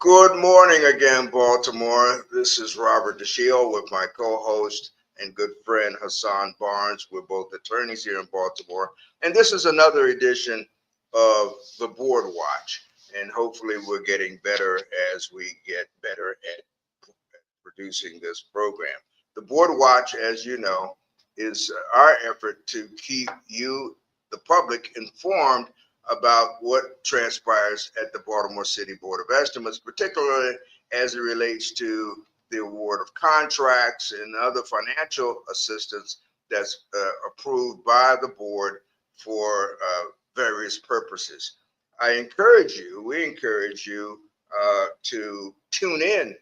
Good morning again, Baltimore. This is Robert Dashiell with my co-host and good friend Hassan Barnes. We're both attorneys here in Baltimore, and this is another edition of the Board Watch. And hopefully, we're getting better as we get better at producing this program. The Board Watch, as you know, is our effort to keep you, the public, informed about what transpires at the Baltimore City Board of Estimates, particularly as it relates to the award of contracts and other financial assistance that's approved by the board for various purposes. We encourage you to tune in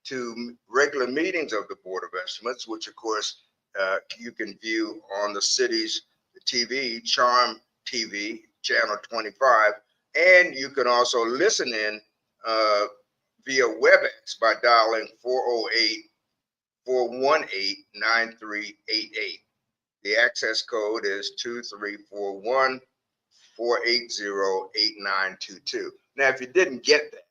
to regular meetings of the Board of Estimates, which of course you can view on the city's TV, Charm TV, channel 25, and you can also listen in via WebEx by dialing 408-418-9388. The access code is 2341-480-8922. Now, if you didn't get that,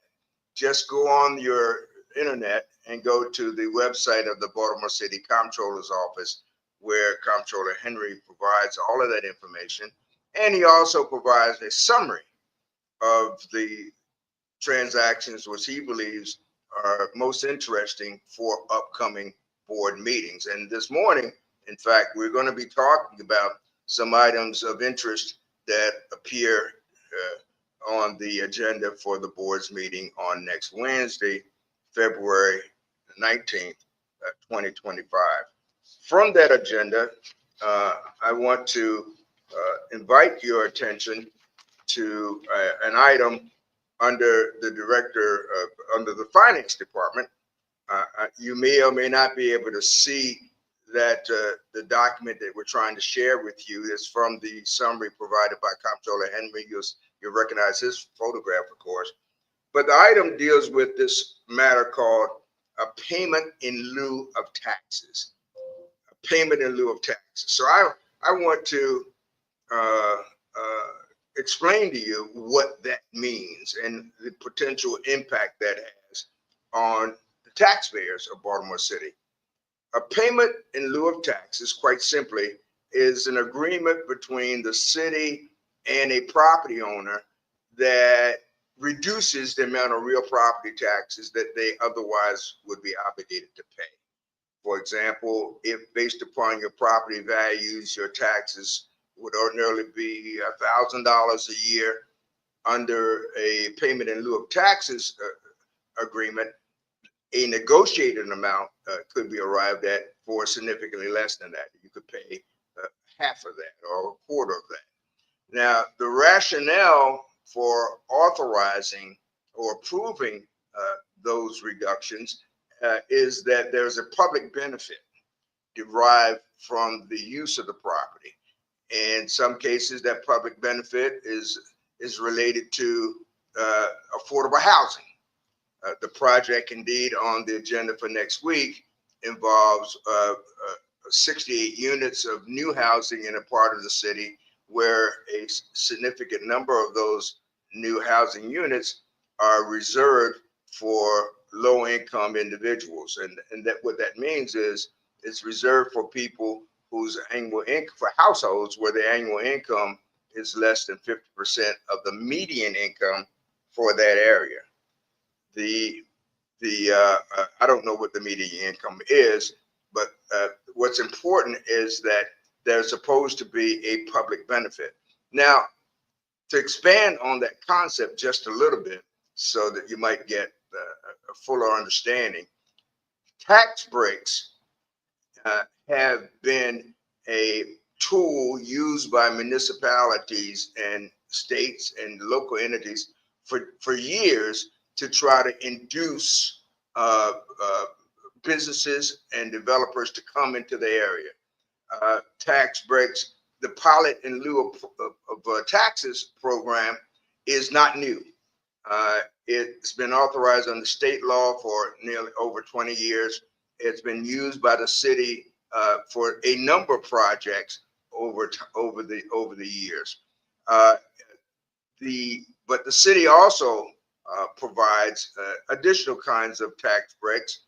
just go on your internet and go to the website of the Baltimore City Comptroller's office, where Comptroller Henry provides all of that information. And he also provides a summary of the transactions which he believes are most interesting for upcoming board meetings. And this morning, in fact, we're going to be talking about some items of interest that appear on the agenda for the board's meeting on next Wednesday, February 19th, 2025. From that agenda, I want to invite your attention to an item under the director under the finance department. You may or may not be able to see that the document that we're trying to share with you is from the summary provided by Comptroller Henry. You'll recognize his photograph, of course. But the item deals with this matter called a payment in lieu of taxes. A payment in lieu of taxes. So I want to explain to you what that means and the potential impact that has on the taxpayers of Baltimore City. A payment in lieu of taxes, quite simply, is an agreement between the city and a property owner that reduces the amount of real property taxes that they otherwise would be obligated to pay. For example, if based upon your property values, your taxes would ordinarily be $1,000 a year, under a payment in lieu of taxes agreement, a negotiated amount could be arrived at for significantly less than that. You could pay half of that or a quarter of that. Now, the rationale for authorizing or approving those reductions is that there's a public benefit derived from the use of the property. In some cases, that public benefit is related to affordable housing. The project, indeed, on the agenda for next week involves 68 units of new housing in a part of the city where a significant number of those new housing units are reserved for low-income individuals. And that what that means is it's reserved for people whose annual income, for households where the annual income is less than 50% of the median income for that area. I don't know what the median income is, but what's important is that there's supposed to be a public benefit. Now, to expand on that concept just a little bit so that you might get a fuller understanding, tax breaks have been a tool used by municipalities and states and local entities for years to try to induce businesses and developers to come into the area. Tax breaks, the pilot in lieu of taxes program is not new. It's been authorized under state law for nearly over 20 years. It's been used by the city for a number of projects over the years. But the city also provides additional kinds of tax breaks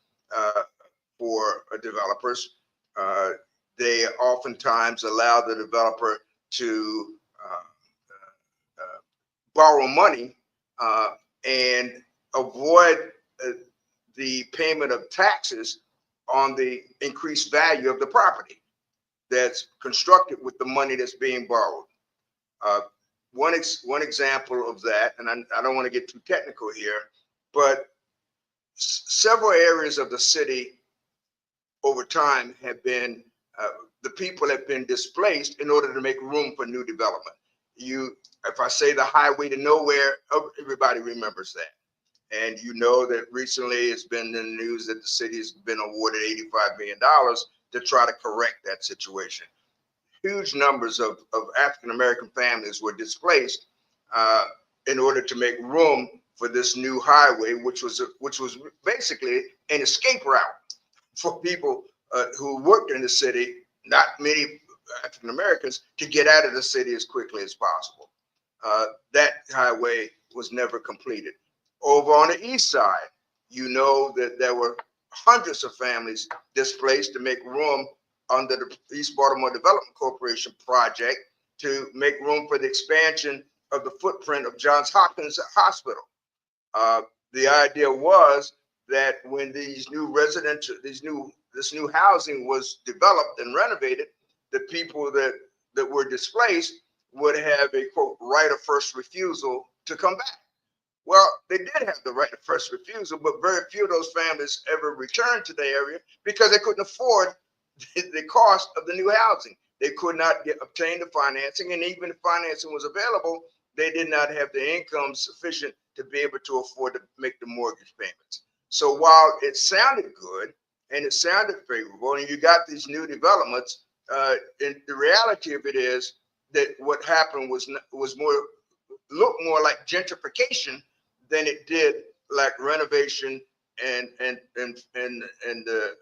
for developers. They oftentimes allow the developer to borrow money and avoid the payment of taxes on the increased value of the property that's constructed with the money that's being borrowed. One example of that, and I don't want to get too technical here, but several areas of the city over time have been, the people have been displaced in order to make room for new development. If I say the highway to nowhere, everybody remembers that. And you know that recently it's been in the news that the city has been awarded $85 million to try to correct that situation. Huge numbers of African-American families were displaced in order to make room for this new highway, which was basically an escape route for people who worked in the city, not many African-Americans, to get out of the city as quickly as possible. That highway was never completed. Over on the east side, you know that there were hundreds of families displaced to make room under the East Baltimore Development Corporation project to make room for the expansion of the footprint of Johns Hopkins Hospital. The idea was that when these new residential, this new housing was developed and renovated, the people that were displaced would have a quote right of first refusal to come back. Well, they did have the right of first refusal, but very few of those families ever returned to the area because they couldn't afford the cost of the new housing. They could not obtain the financing, and even if financing was available, they did not have the income sufficient to be able to afford to make the mortgage payments. So while it sounded good and it sounded favorable, and you got these new developments, and the reality of it is that what happened was looked more like gentrification than it did like renovation and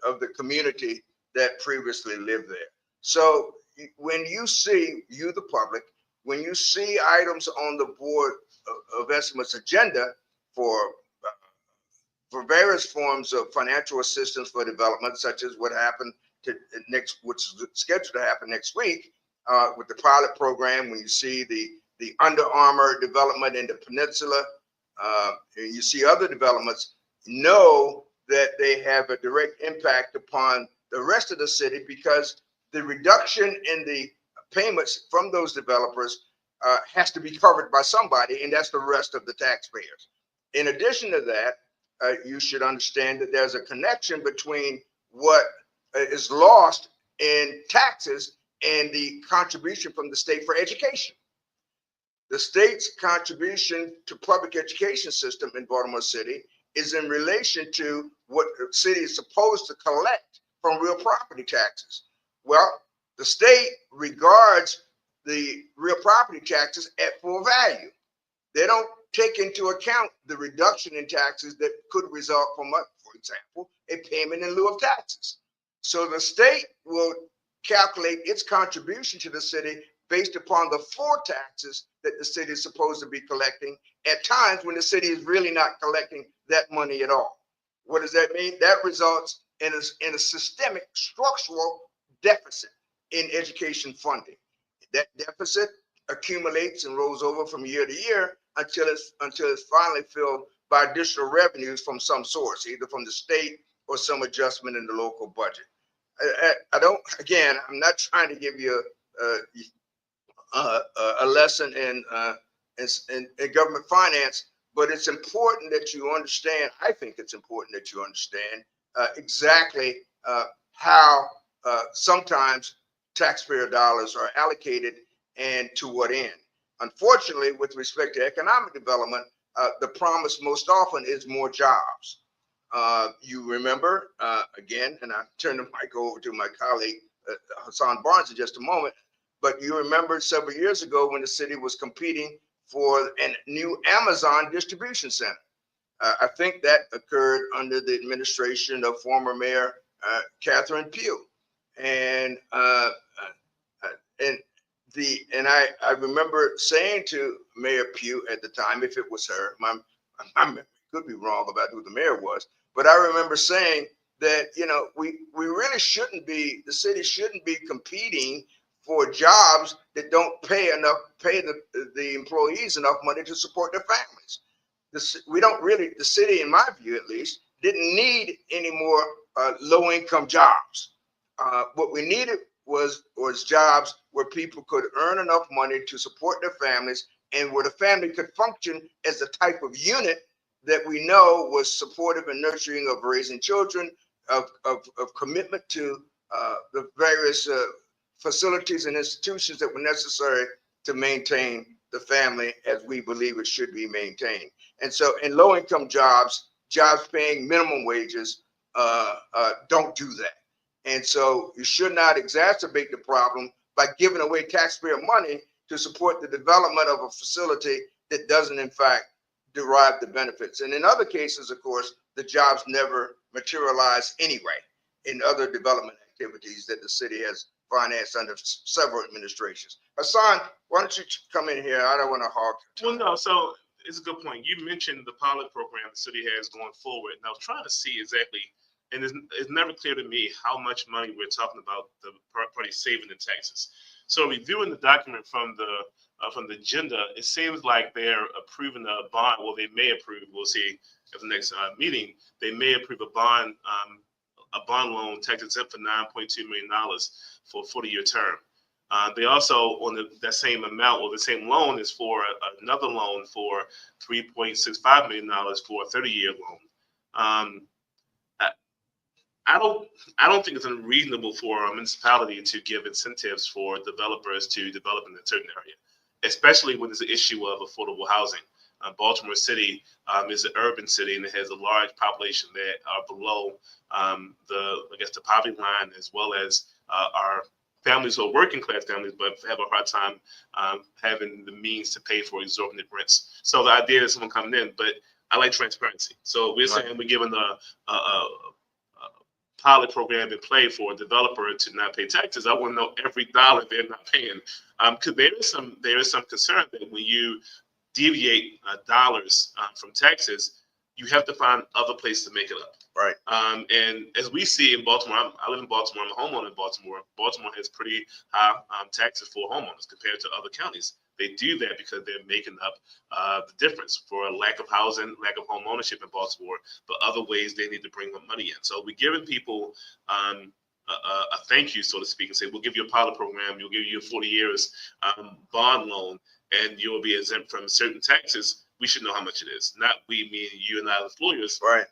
of the community that previously lived there. So when you see, you the public, when you see items on the Board of Estimates agenda for various forms of financial assistance for development, such as what happened which is scheduled to happen next week with the pilot program, when you see the Under Armour development in the peninsula, you see other developments, know that they have a direct impact upon the rest of the city, because the reduction in the payments from those developers has to be covered by somebody, and that's the rest of the taxpayers. In addition to that, you should understand that there's a connection between what is lost in taxes and the contribution from the state for education. The state's contribution to public education system in Baltimore City is in relation to what the city is supposed to collect from real property taxes. Well, the state regards the real property taxes at full value. They don't take into account the reduction in taxes that could result from, for example, a payment in lieu of taxes. So the state will calculate its contribution to the city based upon the full taxes that the city is supposed to be collecting at times when the city is really not collecting that money at all. What does that mean? That results in a systemic structural deficit in education funding. That deficit accumulates and rolls over from year to year until it's finally filled by additional revenues from some source, either from the state or some adjustment in the local budget. I'm not trying to give you a lesson in government finance, but it's important that you understand. I think it's important that you understand exactly how sometimes taxpayer dollars are allocated and to what end. Unfortunately, with respect to economic development, the promise most often is more jobs. You remember, again, and I turn the mic over to my colleague, Hassan in just a moment, but you remember several years ago when the city was competing for a new Amazon distribution center. I think that occurred under the administration of former Mayor Catherine Pugh. And I remember saying to Mayor Pugh at the time, if it was her, I could be wrong about who the mayor was, but I remember saying that, we really shouldn't be, the city shouldn't be competing for jobs that don't pay the employees enough money to support their families. The city, in my view at least, didn't need any more low-income jobs. What we needed was jobs where people could earn enough money to support their families, and where the family could function as a type of unit that we know was supportive and nurturing of raising children, of commitment to the various facilities and institutions that were necessary to maintain the family as we believe it should be maintained. And so in low-income jobs paying minimum wages don't do that. And so you should not exacerbate the problem by giving away taxpayer money to support the development of a facility that doesn't in fact derive the benefits. And in other cases, of course, the jobs never materialize anyway in other development activities that the city has financed under several administrations. Hassan, why don't you come in here? I don't want to hog. Well, no, so it's a good point. You mentioned the pilot program the city has going forward, and I was trying to see exactly, and it's never clear to me how much money we're talking about the party saving in taxes. So reviewing the document from the agenda, it seems like they're approving a bond. Well, they may approve. We'll see at the next meeting. They may approve a bond loan tax exempt for $9.2 million for a 40-year term. They also, on that same amount, or the same loan, is for another loan for $3.65 million for a 30-year loan. I don't think it's unreasonable for a municipality to give incentives for developers to develop in a certain area, especially when there's an issue of affordable housing. Baltimore City is an urban city, and it has a large population that are below the poverty line, as well as our families who are working class families, but have a hard time having the means to pay for exorbitant rents. So the idea is someone coming in, but I like transparency. So we're saying we're giving a pilot program in play for a developer to not pay taxes. I want to know every dollar they're not paying, because there is some concern that when you deviate dollars from taxes, you have to find other places to make it up. Right. And as we see in Baltimore, I live in Baltimore. I'm a homeowner in Baltimore. Baltimore has pretty high taxes for homeowners compared to other counties. They do that because they're making up the difference for a lack of housing, lack of home ownership in Baltimore, but other ways they need to bring money in. So we're giving people a thank you, so to speak, and say, we'll give you a pilot program, we'll give you a 40 years bond loan, and you'll be exempt from certain taxes. We should know how much it is. Not we, me, and you and I as lawyers. Right.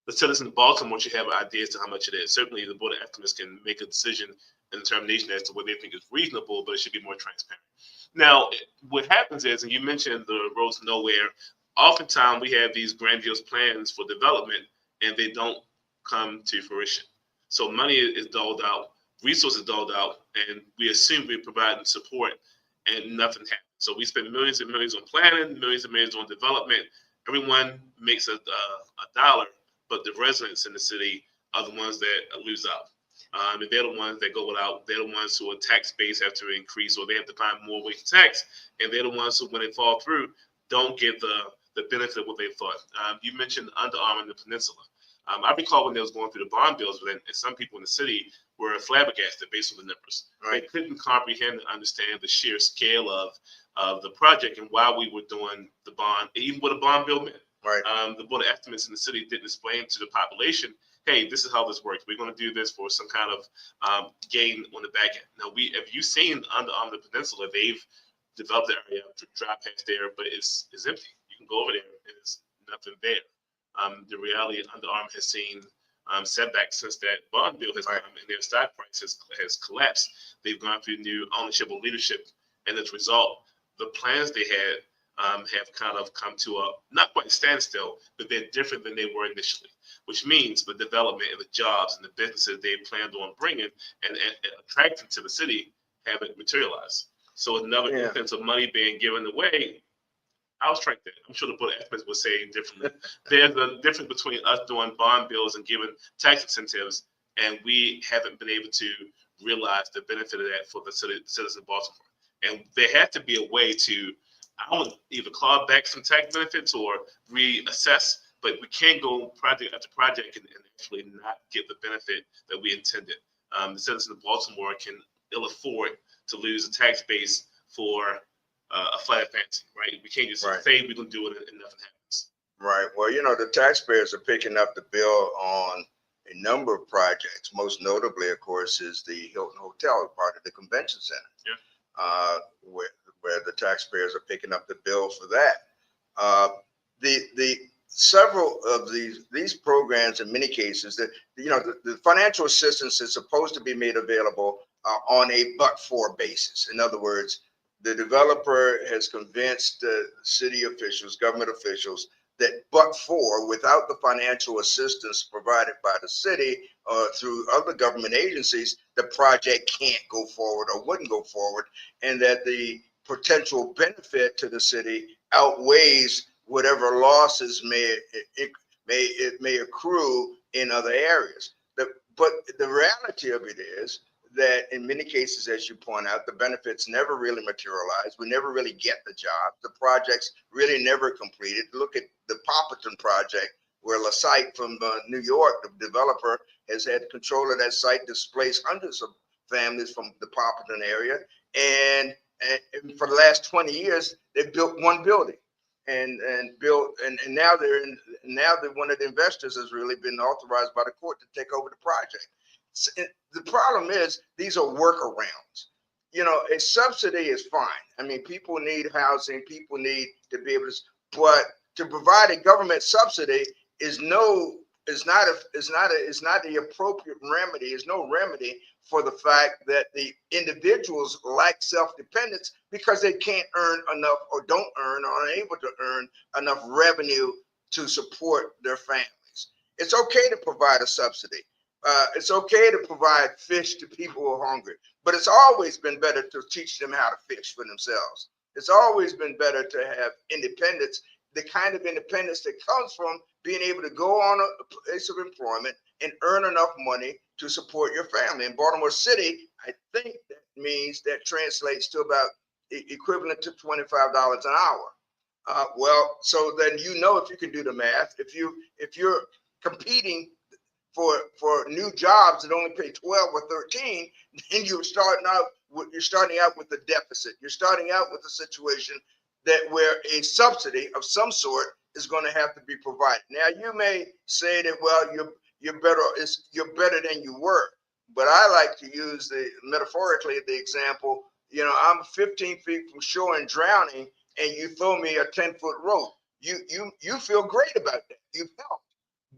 The citizens of Baltimore should have ideas to how much it is. Certainly the Board of Estimates can make a decision and determination as to what they think is reasonable, but it should be more transparent. Now, what happens is, and you mentioned the roads to nowhere, oftentimes we have these grandiose plans for development and they don't come to fruition. So money is doled out, resources doled out, and we assume we're providing support and nothing happens. So we spend millions and millions on planning, millions and millions on development. Everyone makes a dollar, but the residents in the city are the ones that lose out. And they're the ones that go without. They're the ones who are tax base have to increase, or they have to find more ways to tax. And they're the ones who, when they fall through, don't get the benefit of what they thought. You mentioned Under Armour in the Peninsula. I recall when they was going through the bond bills, and some people in the city were flabbergasted based on the numbers. Right. They couldn't comprehend and understand the sheer scale of the project and why we were doing the bond, even what a bond bill meant. Right. The Board of Estimates in the city didn't explain to the population, hey, this is how this works. We're going to do this for some kind of gain on the back end. Now, have you seen on the peninsula, they've developed the area, drive past there, but it's empty. You can go over there and there's nothing there. The reality, Under Armour has seen setbacks since that bond bill has come, and their stock price has collapsed. They've gone through new ownership or leadership, and as a result, the plans they had have kind of come to a not quite standstill, but they're different than they were initially, which means the development and the jobs and the businesses they planned on bringing and attracting to the city haven't materialized. So another instance of money being given away, I was tracked there. I'm sure the Board of Estimates would say differently. There's a difference between us doing bond bills and giving tax incentives, and we haven't been able to realize the benefit of that for the citizens of Baltimore. And there had to be a way to I would either claw back some tax benefits or reassess, but we can't go project after project and actually not get the benefit that we intended. The citizens of Baltimore can ill afford to lose a tax base for a flat fancy, right? We can't just say we're going to do it and nothing happens. Right. Well, the taxpayers are picking up the bill on a number of projects. Most notably, of course, is the Hilton Hotel, part of the convention center. Yeah. Where the taxpayers are picking up the bill for that. The several of these programs, in many cases, that the financial assistance is supposed to be made available on a but-for basis. In other words, the developer has convinced the city officials, government officials, that but-for, without the financial assistance provided by the city or through other government agencies, the project can't go forward or wouldn't go forward, and that the potential benefit to the city outweighs whatever losses may accrue in other areas. But the reality of it is that in many cases, as you point out, the benefits never really materialize. We never really get the job. The projects really never completed. Look at the Popperton project, where LaSite from New York, the developer, has had control of that site, displaced hundreds of families from the Popperton area. And for the last 20 years, they've built one building. And now now one of the investors has really been authorized by the court to take over the project. The problem is these are workarounds. A subsidy is fine. I mean, people need housing, people need to be able to, but to provide a government subsidy is not the appropriate remedy. Is no remedy for the fact that the individuals lack self-dependence because they can't earn enough or don't earn or unable to earn enough revenue to support their families. It's okay to provide a subsidy. It's okay to provide fish to people who are hungry, but it's always been better to teach them how to fish for themselves. It's always been better to have independence, the kind of independence that comes from being able to go on a place of employment and earn enough money to support your family. In Baltimore City, I think that translates to about equivalent to $25 an hour. Well, so then if you can do the math, if you're competing for new jobs that only pay 12 or 13, then you're starting out with a deficit. You're starting out with a situation where a subsidy of some sort is going to have to be provided. Now, you may say that, well, you're better than you were, but I like to use metaphorically the example. I'm 15 feet from shore and drowning, and you throw me a 10-foot rope. You feel great about that. You've helped,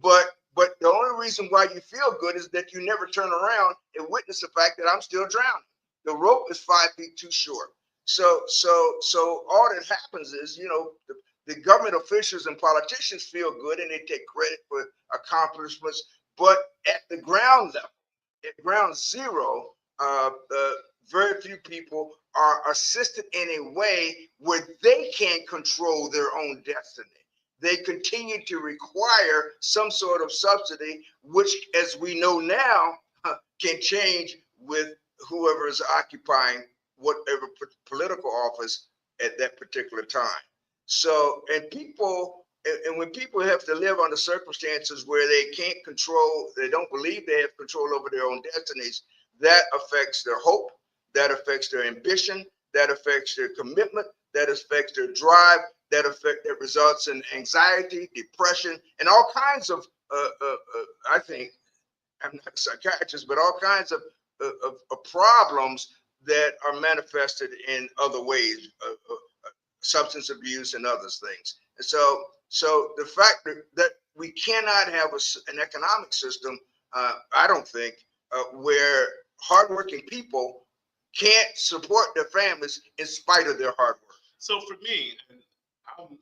but the only reason why you feel good is that you never turn around and witness the fact that I'm still drowning. The rope is 5 feet too short. So all that happens is, the government officials and politicians feel good and they take credit for accomplishments, but at the ground level, at ground zero, very few people are assisted in a way where they can't control their own destiny. They continue to require some sort of subsidy, which, as we know now, can change with whoever is occupying whatever political office at that particular time. So, and when people have to live under circumstances where they can't control, they don't believe they have control over their own destinies, that affects their hope, that affects their ambition, that affects their commitment, that affects their drive, that results in anxiety, depression, and all kinds of, I think, I'm not a psychiatrist, but all kinds of problems that are manifested in other ways, substance abuse and other things. And so the fact that we cannot have an economic system, I don't think, where hardworking people can't support their families in spite of their hard work. So for me, and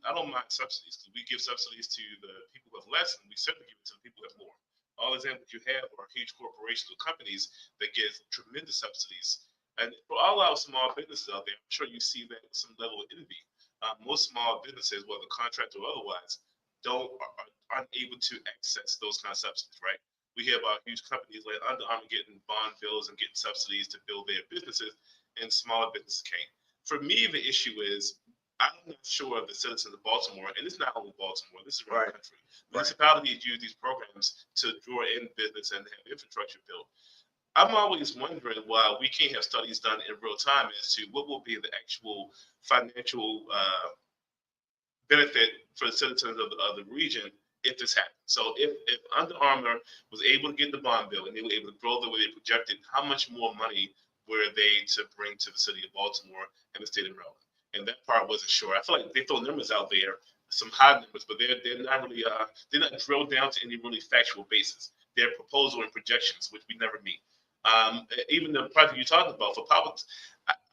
I don't mind subsidies, because we give subsidies to the people who have less, and we certainly give it to the people who have more. All examples you have are huge corporations or companies that give tremendous subsidies. And for all our small businesses out there, I'm sure you see that with some level of envy. Most small businesses, whether contract or otherwise, aren't able to access those kind of subsidies, right? We hear about huge companies like Under Armour getting bond bills and getting subsidies to build their businesses, and smaller businesses can't. For me, the issue is I'm not sure of the citizens of Baltimore, and it's not only Baltimore, this is around Right. the country. Municipalities use these programs to draw in business and have infrastructure built. I'm always wondering why we can't have studies done in real time as to what will be the actual financial benefit for the citizens of the region if this happens. So if Under Armour was able to get the bond bill and they were able to grow the way they projected, how much more money were they to bring to the city of Baltimore and the state of Maryland? And that part wasn't sure. I feel like they throw numbers out there, some high numbers, but they're not really they're not drilled down to any really factual basis. They're proposal and projections, which we never meet. Even the project you talked about for public,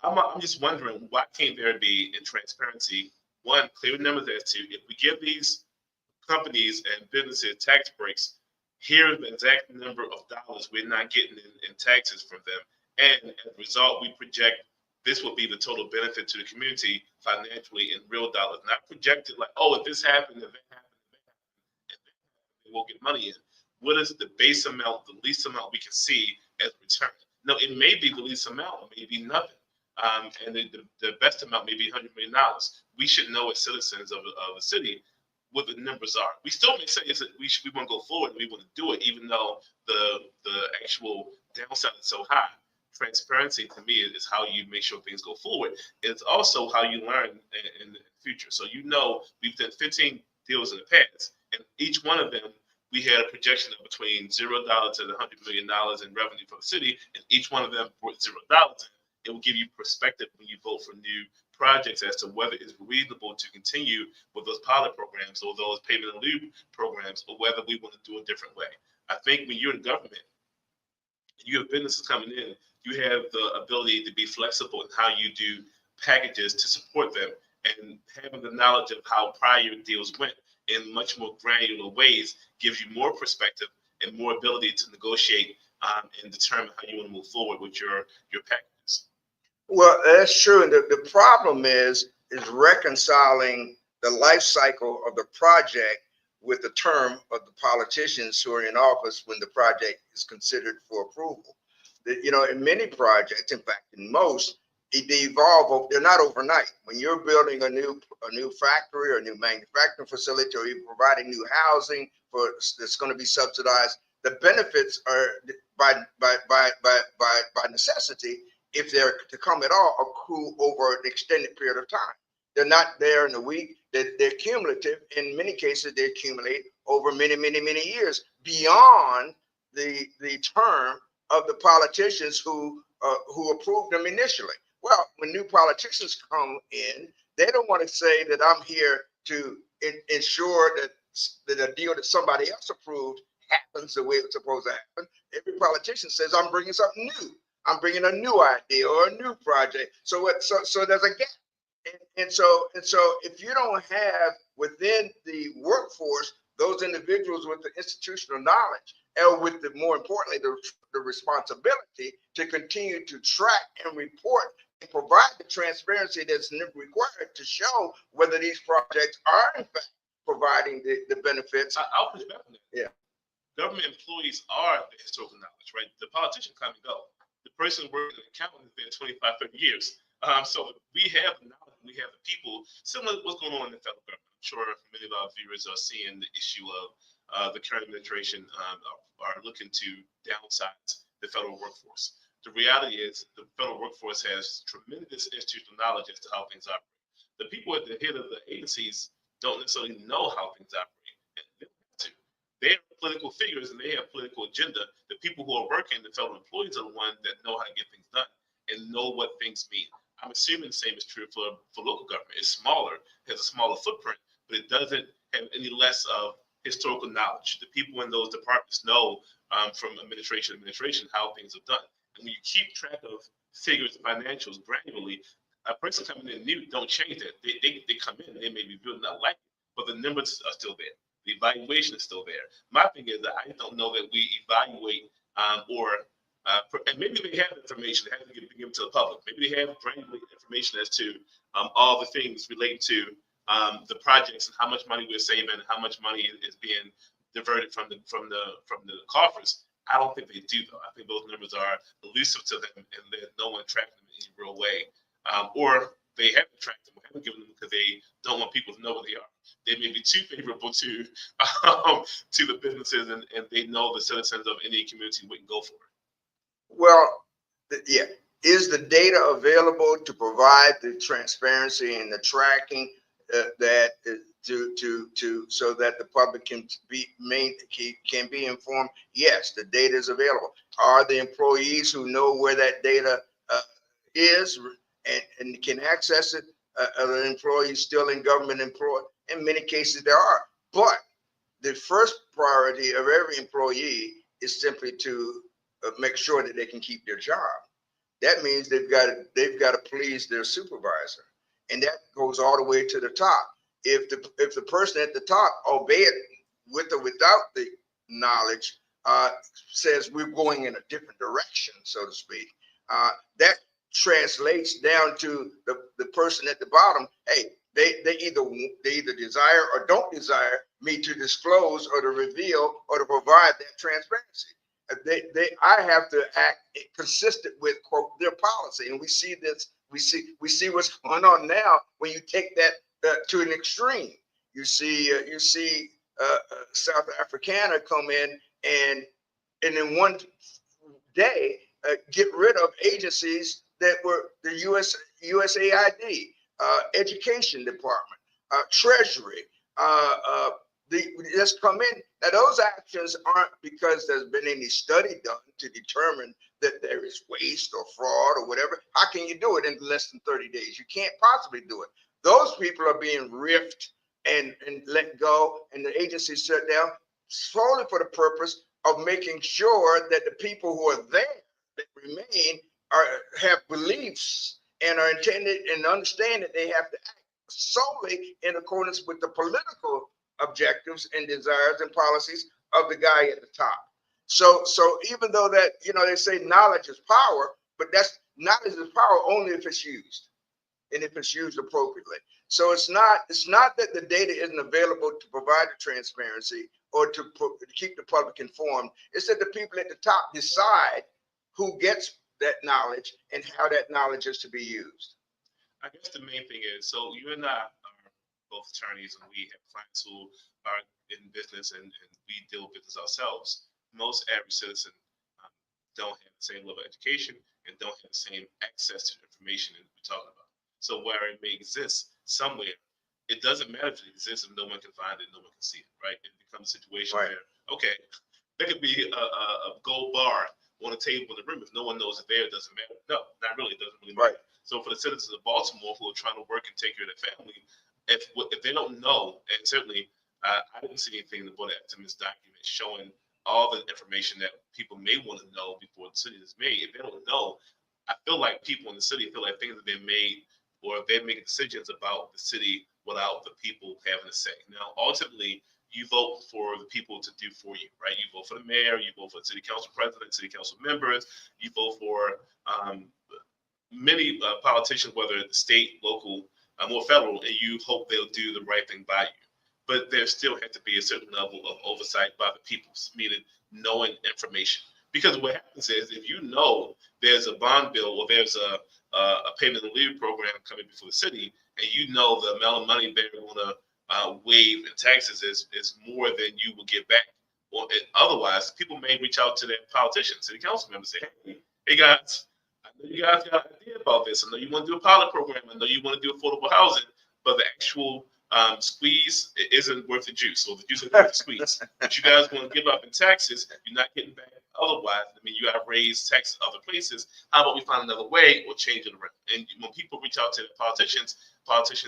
I'm just wondering why can't there be in transparency one clear numbers as to if we give these companies and businesses tax breaks, here's the exact number of dollars we're not getting in taxes from them, and as a result, we project this will be the total benefit to the community financially in real dollars, not projected like, oh, if this happened, if that happened, if that happened, if that happened, we'll get money in. What is the base amount, the least amount we can see as return? No, it may be the least amount, it may be nothing. And the best amount may be $100 million. We should know as citizens of the city what the numbers are. We still may say is that we want to go forward and we want to do it, even though the actual downside is so high. Transparency to me is how you make sure things go forward. It's also how you learn in the future. So we've done 15 deals in the past, and each one of them we had a projection of between $0 to $100 million in revenue for the city, and each one of them brought $0 in. It will give you perspective when you vote for new projects as to whether it's reasonable to continue with those pilot programs or those payment in lieu programs, or whether we want to do a different way. I think when you're in government, you have businesses coming in, you have the ability to be flexible in how you do packages to support them, and having the knowledge of how prior deals went in much more granular ways gives you more perspective and more ability to negotiate and determine how you want to move forward with your packages. Well, that's true. And the problem is reconciling the life cycle of the project with the term of the politicians who are in office when the project is considered for approval. In many projects, in fact, in most, they evolve. They're not overnight. When you're building a new factory or a new manufacturing facility, or you're providing new housing that's going to be subsidized, the benefits are by necessity, if they're to come at all, accrue over an extended period of time. They're not there in a week. They're cumulative. In many cases, they accumulate over many, many, many years beyond the term of the politicians who approved them initially. Well, when new politicians come in, they don't want to say that I'm here to ensure that a deal that somebody else approved happens the way it's supposed to happen. Every politician says, I'm bringing something new. I'm bringing a new idea or a new project. So there's a gap. And so if you don't have within the workforce those individuals with the institutional knowledge, and with more importantly, the responsibility to continue to track and report and provide the transparency that's required to show whether these projects are in fact providing the benefits. I'll push back on that. Yeah. Government employees are the historical knowledge, right? The politician come and go. The person working in accounting has been 25, 30 years. So we have the knowledge, we have the people, similar to what's going on in the federal government. I'm sure many of our viewers are seeing the issue of the current administration are looking to downsize the federal workforce. The reality is the federal workforce has tremendous institutional knowledge as to how things operate. The people at the head of the agencies don't necessarily know how things operate. And they have to. They are political figures and they have political agenda. The people who are working, the federal employees, are the ones that know how to get things done and know what things mean. I'm assuming the same is true for local government. It's smaller, has a smaller footprint, but it doesn't have any less of historical knowledge. The people in those departments know from administration to administration how things are done. And when you keep track of figures and financials granularly, a person coming in new don't change that. They come in, they may be building not like it, but the numbers are still there. The evaluation is still there. My thing is that I don't know that we evaluate and maybe they have information that hasn't been given to the public. Maybe they have granular information as to all the things related to the projects and how much money we're saving, and how much money is being diverted from the coffers. I don't think they do though. I think those numbers are elusive to them, and there's no one tracking them in any real way, or they haven't tracked them. haven't given them because they don't want people to know where they are. They may be too favorable to the businesses, and they know the citizens of any community wouldn't go for it. Well, yeah. Is the data available to provide the transparency and the tracking that so that the public can be informed? Yes, the data is available. Are the employees who know where that data is and can access it? Are the employees still in government employ? In many cases, there are. But the first priority of every employee is simply to make sure that they can keep their job. That means they've got to please their supervisor, and that goes all the way to the top. If the person at the top, albeit with or without the knowledge, says we're going in a different direction, so to speak, that translates down to the person at the bottom. Hey, they either desire or don't desire me to disclose or to reveal or to provide that transparency. I have to act consistent with, quote, their policy, and we see this. We see what's going on now when you take that to an extreme. You see South Africana come in and in one day get rid of agencies that were the USAID, Education Department, Treasury. Just come in. Now, those actions aren't because there's been any study done to determine that there is waste or fraud or whatever. How can you do it in less than 30 days? You can't possibly do it. Those people are being riffed and let go, and the agency shut down solely for the purpose of making sure that the people who are there that remain have beliefs and are intended and understand that they have to act solely in accordance with the political objectives and desires and policies of the guy at the top. So even though that, they say knowledge is power, but that's knowledge is power only if it's used and if it's used appropriately. So it's not that the data isn't available to provide the transparency or to keep the public informed. It's that the people at the top decide who gets that knowledge and how that knowledge is to be used. I guess the main thing is, so you and I are both attorneys, and we have clients who are in business, and we deal with business ourselves. Most average citizen don't have the same level of education and don't have the same access to the information that we're talking about. So where it may exist somewhere, it doesn't matter if it exists if no one can find it, no one can see it, right? It becomes a situation where, okay, there could be a gold bar on a table in the room. If no one knows it's there, it doesn't matter. No, not really. It doesn't really matter. So for the citizens of Baltimore who are trying to work and take care of their family, if they don't know, and certainly I didn't see anything in the Board of Estimates document showing all the information that people may want to know before the decision is made. If they don't know, I feel like people in the city feel like things have been made, or they're making decisions about the city without the people having a say. Now, ultimately, you vote for the people to do for you, right? You vote for the mayor, you vote for the city council president, city council members, you vote for many politicians, whether it's state, local, or federal, and you hope they'll do the right thing by you. But there still has to be a certain level of oversight by the people, meaning knowing information. Because what happens is, if you know there's a bond bill or there's a payment and leave program coming before the city, and you know the amount of money they're going to waive in taxes is more than you will get back. Or otherwise, people may reach out to their politicians, city council members, say, hey guys, I know you guys got an idea about this. I know you want to do a pilot program. I know you want to do affordable housing, but the actual squeeze isn't worth the juice, or the juice is worth the squeeze. What you guys want to give up in taxes, you're not getting back otherwise. I mean, you have raised taxes other places. How about we find another way or change it around? And when people reach out to the politicians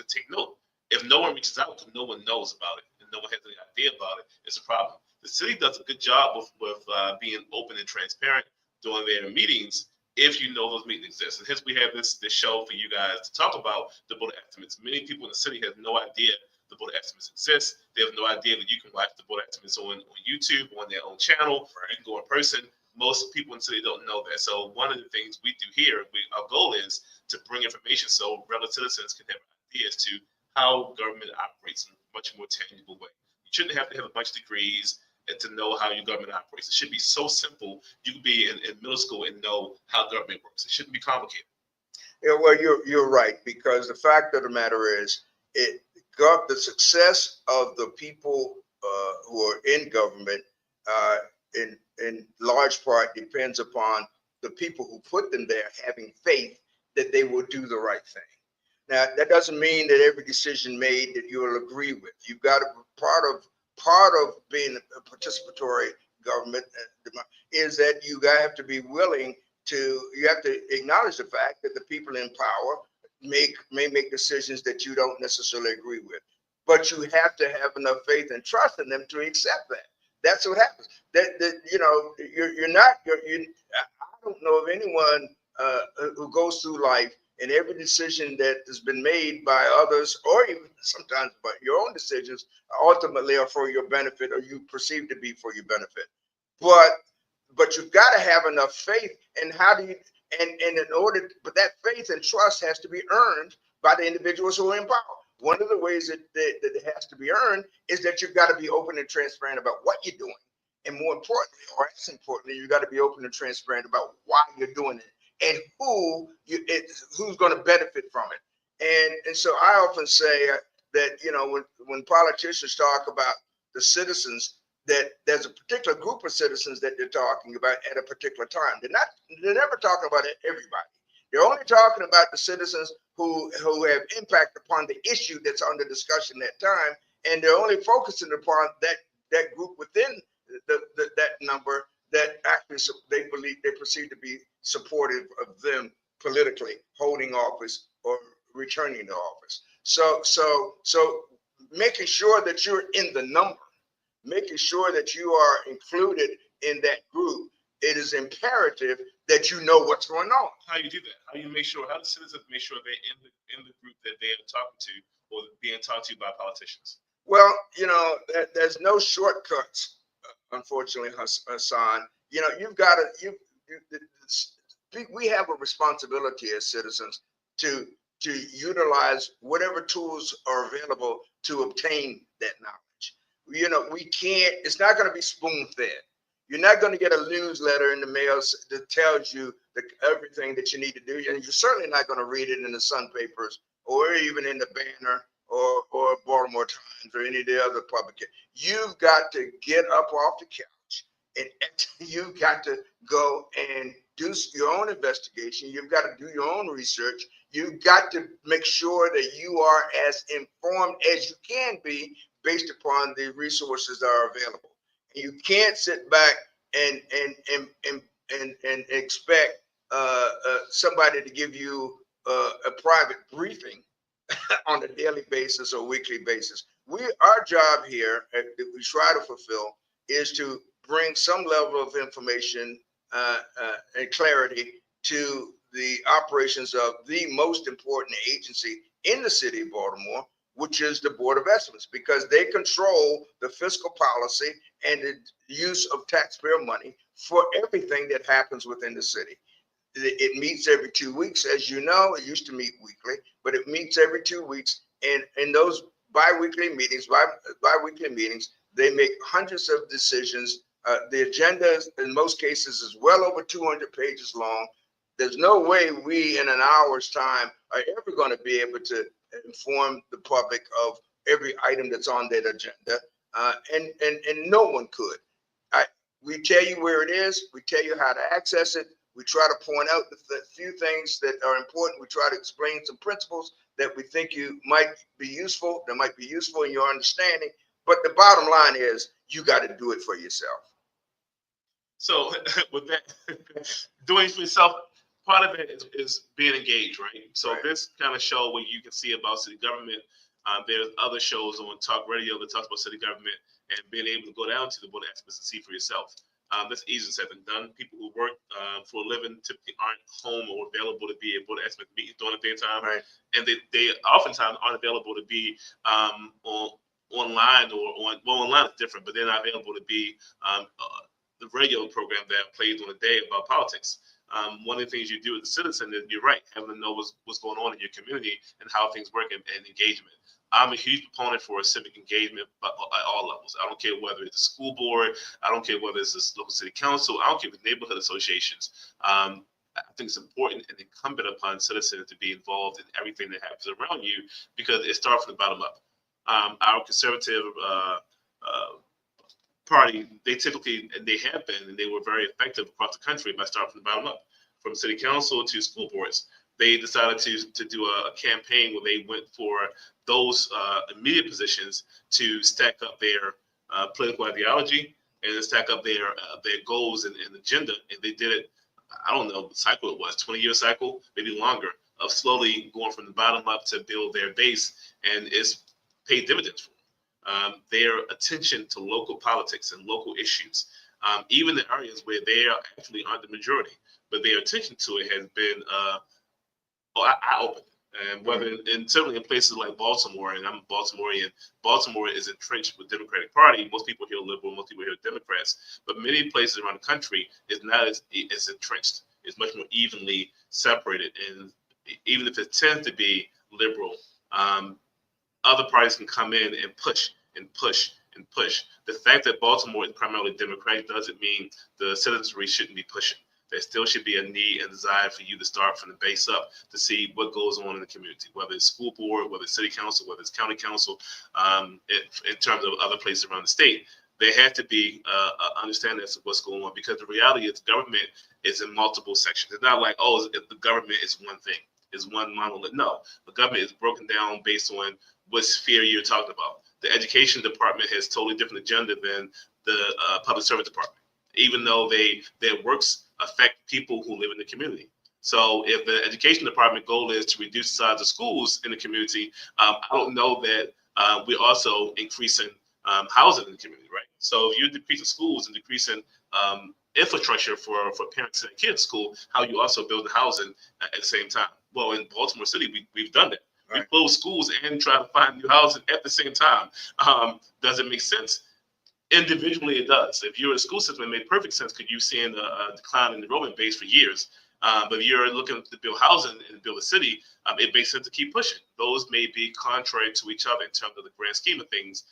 take note. If no one reaches out, because no one knows about it, and no one has any idea about it, it's a problem. The city does a good job with being open and transparent during their meetings, if you know those meetings exist. And hence we have this show for you guys to talk about the Board of Estimates. Many people in the city have no idea the Board of Estimates exists. They have no idea that you can watch the Board of Estimates on YouTube, on their own channel. You can go in person. Most people in the city don't know that. So one of the things we do here, our goal is to bring information so regular citizens can have ideas to how government operates in a much more tangible way. You shouldn't have to have a bunch of degrees and to know how your government operates. It should be so simple. You could be in middle school and know how government works. It shouldn't be complicated. Yeah, well, you're right, because the fact of the matter is, it got the success of the people who are in government uh, in large part depends upon the people who put them there having faith that they will do the right thing. Now, that doesn't mean that every decision made that you'll agree with. You've got to part of being a participatory government is that you have to be willing to. You have to acknowledge the fact that the people in power may make decisions that you don't necessarily agree with, but you have to have enough faith and trust in them to accept that. That's what happens. That you know, you're not. I don't know of anyone who goes through life and every decision that has been made by others, or even sometimes by your own decisions, ultimately are for your benefit, or you perceive to be for your benefit. But you've got to have enough faith. And how do you? And in order, but that faith and trust has to be earned by the individuals who are in power. One of the ways that it has to be earned is that you've got to be open and transparent about what you're doing, and more importantly, or as importantly, you got to be open and transparent about why you're doing it and who's going to benefit from it. And so I often say that, you know, when politicians talk about the citizens, that there's a particular group of citizens that they're talking about at a particular time. They're never talking about everybody. They're only talking about the citizens who have impact upon the issue that's under discussion that time, and they're only focusing upon that group within that number that actually they perceive to be supportive of them politically, holding office or returning to office. So making sure that you're in the number, making sure that you are included in that group, it is imperative that you know what's going on. How you do that? How you make sure? How do citizens make sure they're in the group that they are talking to or being talked to by politicians? Well, you know, there's no shortcuts, unfortunately, Hassan. You know, you've got to we have a responsibility as citizens to utilize whatever tools are available to obtain that knowledge. You know, we can't. It's not going to be spoon fed. You're not going to get a newsletter in the mail that tells you everything that you need to do, and you're certainly not going to read it in the Sun papers or even in the Banner or Baltimore Times or any of the other publications. You've got to get up off the couch and you've got to go and do your own investigation. You've got to do your own research. You've got to make sure that you are as informed as you can be based upon the resources that are available. You can't sit back and expect somebody to give you a private briefing on a daily basis or weekly basis. Our job here that we try to fulfill is to bring some level of information and clarity to the operations of the most important agency in the city of Baltimore, which is the Board of Estimates, because they control the fiscal policy and the use of taxpayer money for everything that happens within the city. It meets every 2 weeks, as you know. It used to meet weekly, but it meets every 2 weeks. And in those bi-weekly meetings, they make hundreds of decisions. The agenda, in most cases, is well over 200 pages long. There's no way we, in an hour's time, are ever going to be able to inform the public of every item that's on that agenda, and no one could. We tell you where it is. We tell you how to access it. We try to point out the few things that are important. We try to explain some principles that we think you might be useful, that might be useful in your understanding. But the bottom line is you got to do it for yourself. So with that, doing it for yourself, part of it is being engaged, right? So Right. This kind of show where you can see about city government. There's other shows on talk radio that talks about city government and being able to go down to the Board of Estimates and see for yourself. That's easier said than done. People who work for a living typically aren't home or available to be at Board of Estimates meetings during the daytime, Right. and they oftentimes aren't available to be online or online is different, but they're not available to be the radio program that plays on the day about politics. One of the things you do as a citizen is, you're right, having to know what's going on in your community and how things work and engagement. I'm a huge proponent for civic engagement at all levels. I don't care whether it's a school board, I don't care whether it's a local city council, I don't care if it's neighborhood associations. I think it's important and incumbent upon citizens to be involved in everything that happens around you because it starts from the bottom up. Our conservative party, they typically, and they have been, and they were very effective across the country by starting from the bottom up, from city council to school boards. They decided to do a campaign where they went for those immediate positions to stack up their political ideology and stack up their goals and agenda. And they did it, I don't know what cycle it was, 20-year cycle, maybe longer, of slowly going from the bottom up to build their base, and it's paid dividends for them. Their attention to local politics and local issues, even the areas where they actually aren't the majority, but their attention to it has been eye-opening. And whether, and certainly in places like Baltimore, and I'm a Baltimorean, Baltimore is entrenched with the Democratic Party. Most people here are liberal, most people here are Democrats, but many places around the country is not as entrenched. It's much more evenly separated, and even if it tends to be liberal, other parties can come in and push and push and push. The fact that Baltimore is primarily Democratic doesn't mean the citizenry shouldn't be pushing. There still should be a need and desire for you to start from the base up to see what goes on in the community, whether it's school board, whether it's city council, whether it's county council, in terms of other places around the state. There has to be understanding as to what's going on, because the reality is government is in multiple sections. It's not like, oh, the government is one thing, is one monolith. No, the government is broken down based on what sphere you're talking about. The education department has totally different agenda than the public service department, even though their works affect people who live in the community. So if the education department goal is to reduce the size of schools in the community, I don't know that we're also increasing housing in the community, right? So if you're decreasing schools and decreasing infrastructure for parents and kids' school, how you also build the housing at the same time? Well, in Baltimore City, we've done that. Right. We close schools and try to find new housing at the same time. Does it make sense? Individually, it does. If you're in a school system, it made perfect sense because you've seen a decline in the enrollment base for years. But if you're looking to build housing and build a city, it makes sense to keep pushing. Those may be contrary to each other in terms of the grand scheme of things.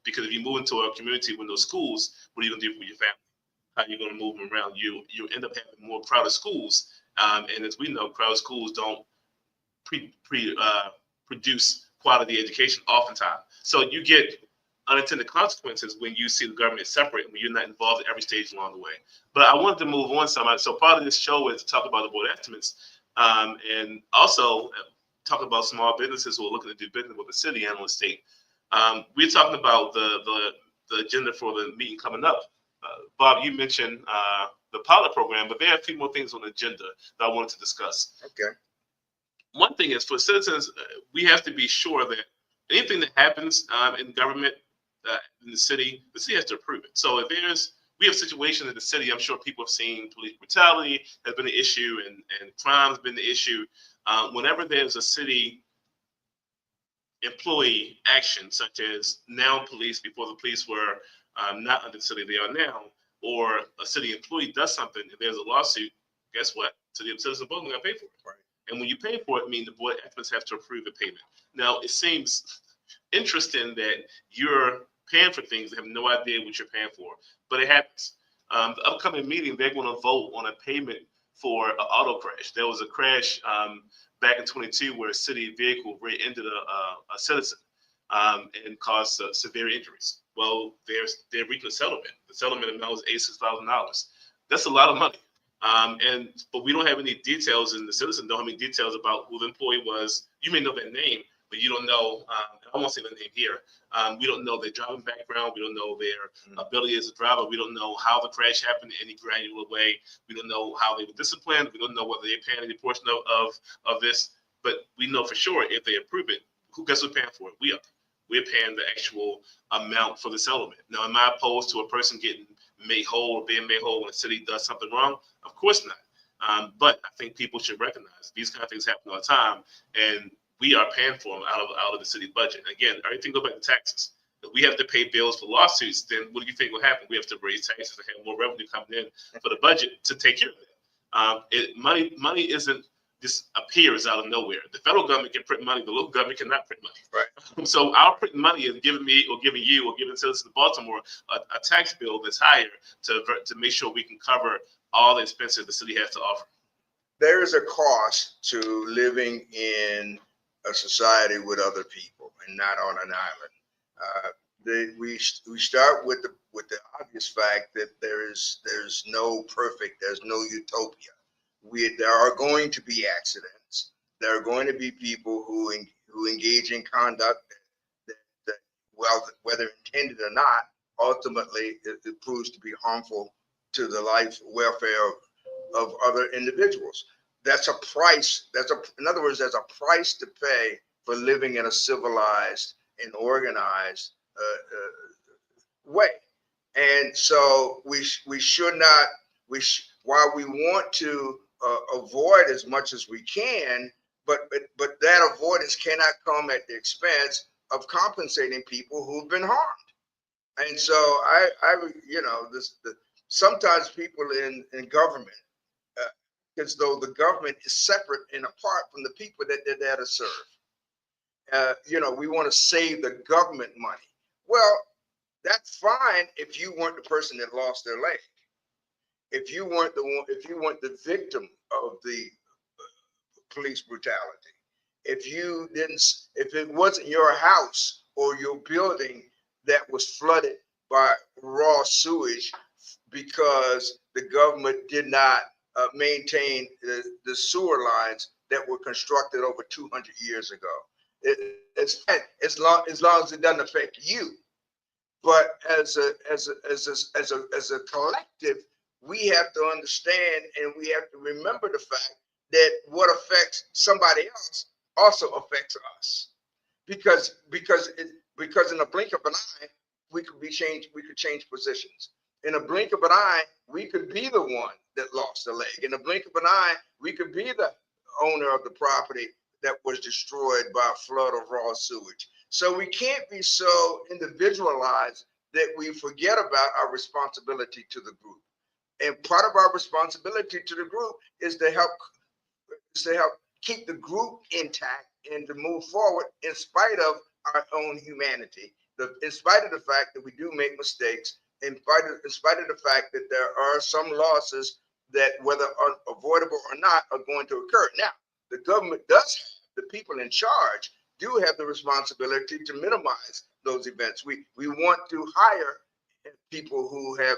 Because if you move into a community with no schools, what are you going to do for your family? How are you going to move them around? You end up having more crowded schools. And as we know, crowded schools don't produce quality education oftentimes. So you get unintended consequences when you see the government separate, when you're not involved at every stage along the way. But I wanted to move on some. So part of this show is to talk about the board estimates, and also talk about small businesses who are looking to do business with the city and on the state. We're talking about the agenda for the meeting coming up. Bob, you mentioned the pilot program, but there are a few more things on the agenda that I wanted to discuss. Okay. One thing is, for citizens, we have to be sure that anything that happens in government, in the city has to approve it. So if we have situations in the city, I'm sure people have seen police brutality has been an issue, and crime has been the issue. Whenever there's a city employee action, such as now police, before the police were not under the city, they are now, or a city employee does something and there's a lawsuit, guess what? Citizens of Baltimore got to pay for it. Right. And when you pay for it, the board estimates have to approve the payment. Now, it seems interesting that you're paying for things and have no idea what you're paying for, but it happens. The upcoming meeting, they're going to vote on a payment for an auto crash. There was a crash back in 22 where a city vehicle rear-ended a citizen and caused severe injuries. Well, they're reaching a settlement. The settlement amount was $86,000. That's a lot of money. But we don't have any details, and the citizen don't have any details about who the employee was. You may know their name, but you don't know, I won't say their name here. We don't know their driving background. We don't know their ability as a driver. We don't know how the crash happened in any granular way. We don't know how they were disciplined. We don't know whether they're paying any portion of this. But we know for sure if they approve it, guess who's paying for it? We are. We're paying the actual amount for the settlement. Now, am I opposed to a person getting made whole or being made whole when a city does something wrong? Of course not. But I think people should recognize these kind of things happen all the time, and we are paying for them out of the city budget. Again, everything goes back to taxes. If we have to pay bills for lawsuits, then what do you think will happen? We have to raise taxes and have more revenue coming in for the budget to take care of that. Money isn't just appears out of nowhere. The federal government can print money. The local government cannot print money. Right. So our printing money is giving me or giving you or giving citizens of Baltimore a tax bill that's higher to make sure we can cover all the expenses the city has to offer. there is a cost to living in a society with other people and not on an island. We start with the obvious fact that there's no perfect, there's no utopia. There are going to be accidents. There are going to be people who engage in conduct that well, whether intended or not, ultimately it proves to be harmful to the life welfare of other individuals. That's a price. In other words, there's a price to pay for living in a civilized and organized way. And so we should not. While we want to avoid as much as we can, but that avoidance cannot come at the expense of compensating people who've been harmed. And so sometimes people in government, as though the government is separate and apart from the people that they're there to serve. We want to save the government money. Well, that's fine if you weren't the person that lost their leg. If you weren't the victim of the police brutality. If it wasn't your house or your building that was flooded by raw sewage because the government did not maintain the sewer lines that were constructed over 200 years ago. It's fine as long as it doesn't affect you. But as a collective, we have to understand and we have to remember the fact that what affects somebody else also affects us, because in a blink of an eye we could change positions. In a blink of an eye we could be the one that lost a leg. In a blink of an eye we could be the owner of the property that was destroyed by a flood of raw sewage. So we can't be so individualized that we forget about our responsibility to the group. And part of our responsibility to the group is to help keep the group intact and to move forward in spite of our own humanity, in spite of the fact that we do make mistakes, in spite of the fact that there are some losses that, whether avoidable or not, are going to occur. Now, the government the people in charge do have the responsibility to minimize those events. We want to hire people who have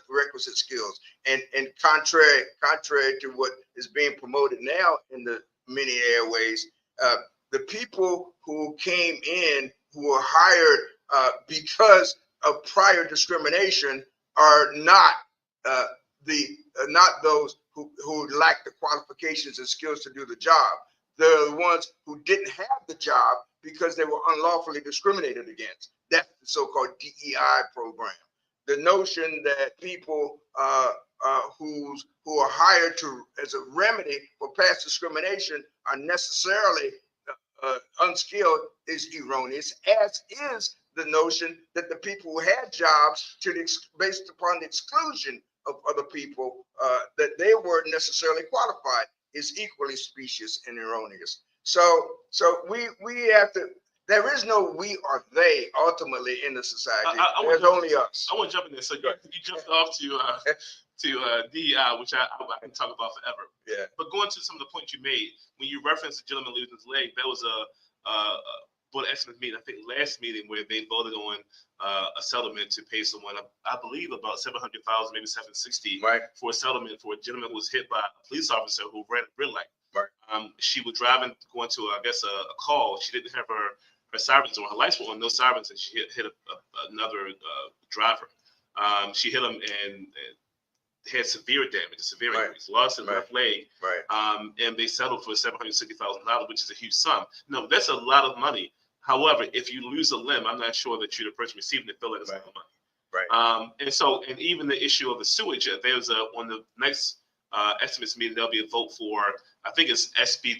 requisite skills, and contrary to what is being promoted now in the many airways, the people who came in who were hired because of prior discrimination are not not those who lack the qualifications and skills to do the job. They're the ones who didn't have the job because they were unlawfully discriminated against. That's the so-called DEI program. The notion that people who are hired as a remedy for past discrimination are necessarily unskilled is erroneous, as is the notion that the people who had jobs based upon the exclusion of other people that they weren't necessarily qualified is equally specious and erroneous. So we have to. There is no we or they ultimately in the society. There's only us. I want to jump in there. So you jumped off to DEI, which I can talk about forever. Yeah. But going to some of the points you made, when you referenced the gentleman losing his leg, that was a board of estimates meeting, I think last meeting, where they voted on a settlement to pay someone, I believe about $700,000, maybe $760,000, right, for a settlement for a gentleman who was hit by a police officer who ran a red light. Right. She was driving, going to I guess a call. She didn't have her sirens on. Her lights were on, no sirens, and she hit another driver. She hit him and had severe damage, severe injuries, lost his left leg. Right. And they settled for $760,000, which is a huge sum. No, that's a lot of money. However, if you lose a limb, I'm not sure that you're the person receiving it feel that it's a lot of money. Right. And even the issue of the sewage, there's on the next estimates meeting, there'll be a vote for, I think it's SB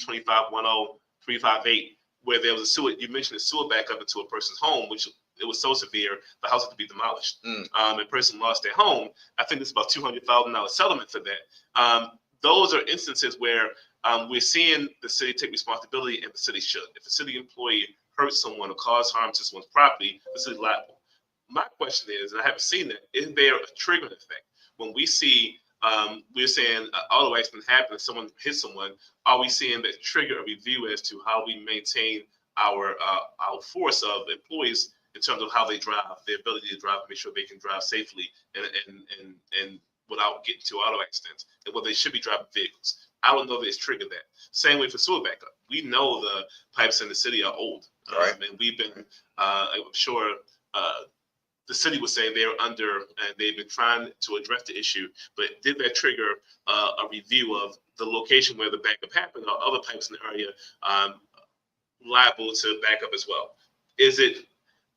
2510358, where there was a sewer. You mentioned a sewer backup into a person's home, which it was so severe the house had to be demolished. The person lost their home. I think it's about $200,000 settlement for that. Those are instances where we're seeing the city take responsibility, and the city should. If a city employee hurts someone or cause harm to someone's property, the city's liable. My question is, and I haven't seen that, is there a triggering effect when we see we're saying auto accident happens, someone hits someone. Are we seeing that trigger a review as to how we maintain our force of employees in terms of how they drive, their ability to drive, make sure they can drive safely and without getting to auto accidents, and whether they should be driving vehicles? I don't know if it's triggered that. Same way for sewer backup. We know the pipes in the city are old, and we've been, I'm sure the city would say they're under, and they've been trying to address the issue, but did that trigger a review of the location where the backup happened, or other pipes in the area liable to backup as well? Is it?